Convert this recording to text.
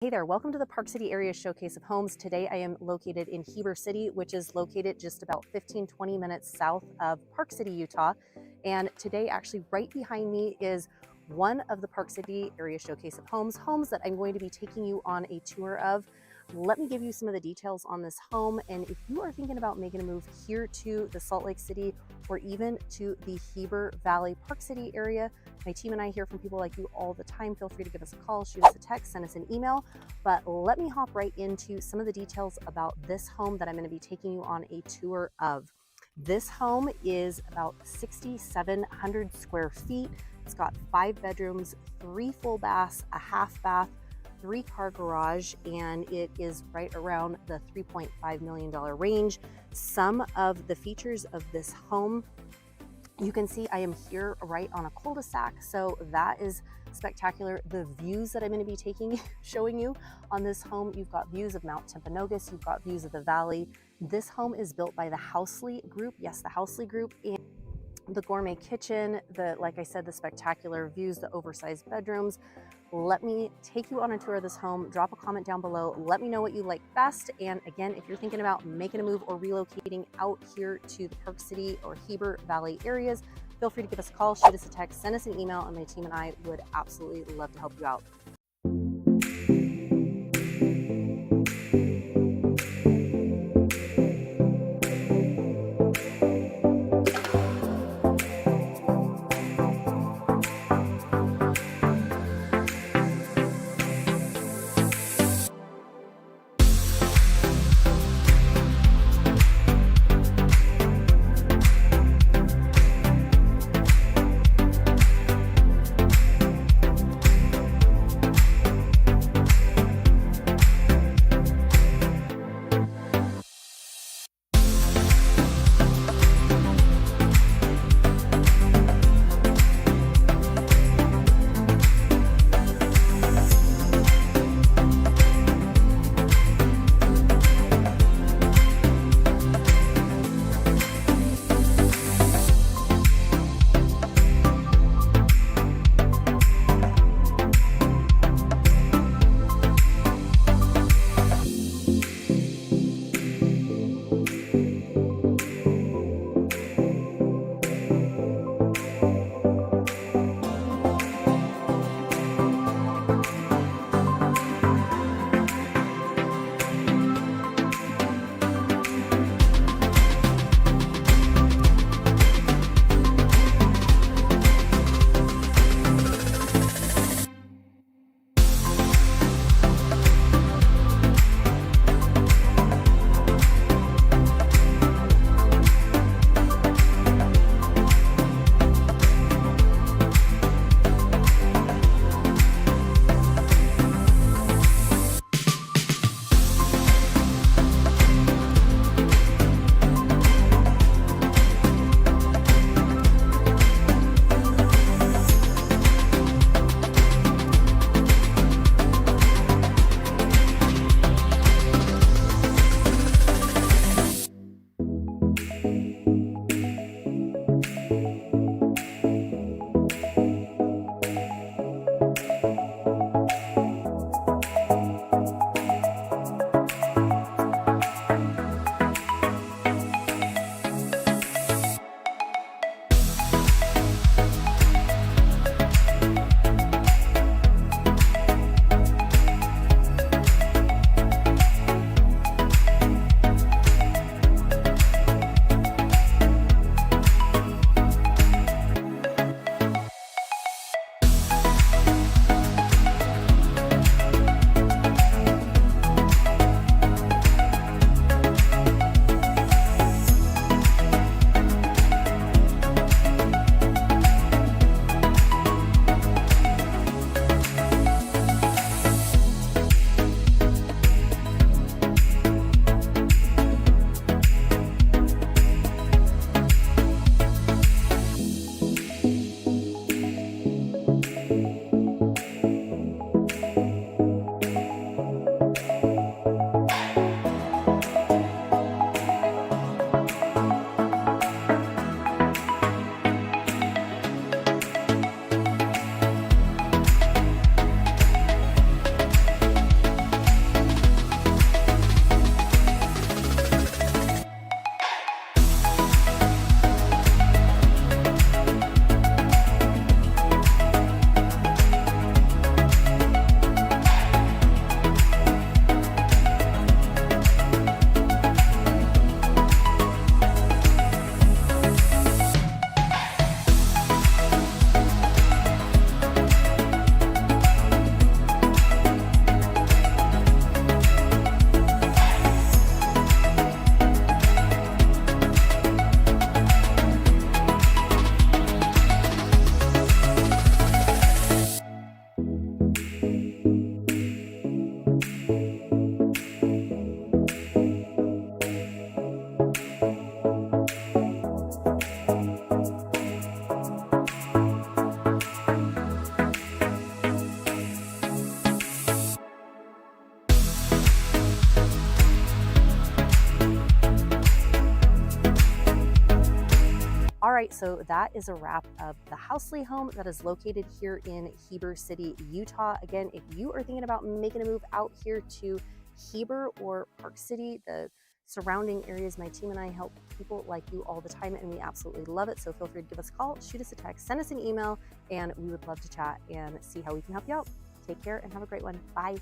Hey there, welcome to the Park City Area Showcase of Homes. Today I am located in Heber City, which is located just about 15-20 minutes south of Park City, Utah. And today actually right behind me is one of the Park City Area Showcase of homes that I'm going to be taking you on a tour of. Let me give you some of the details on this home, and if you are thinking about making a move here to the Salt Lake City or even to the Heber Valley Park City area, my team and I hear from people like you all the time. Feel free to give us a call, shoot us a text, send us an email. But let me hop right into some of the details about this home that I'm going to be taking you on a tour of. This home is about 6,700 square feet. It's got 5 bedrooms, 3 full baths, a half bath, 3-car garage, and it is right around the $3.5 million range. Some of the features of this home, you can see I am here right on a cul-de-sac, so that is spectacular. The views that I'm going to be showing you on this home, you've got views of Mount Timpanogos, you've got views of the valley. This home is built by the HOUSLEY Group. Yes, the HOUSLEY Group. And the gourmet kitchen, like I said, the spectacular views, the oversized bedrooms. Let me take you on a tour of this home. Drop a comment down below. Let me know what you like best. And again, if you're thinking about making a move or relocating out here to the Park City or Heber Valley areas, feel free to give us a call, shoot us a text, send us an email, and my team and I would absolutely love to help you out. right, so that is a wrap of the HOUSLEY home that is located here in Heber City, Utah. Again, if you are thinking about making a move out here to Heber or Park City, the surrounding areas, my team and I help people like you all the time, and we absolutely love it. So feel free to give us a call, shoot us a text, send us an email, and we would love to chat and see how we can help you out. Take care and have a great one. Bye.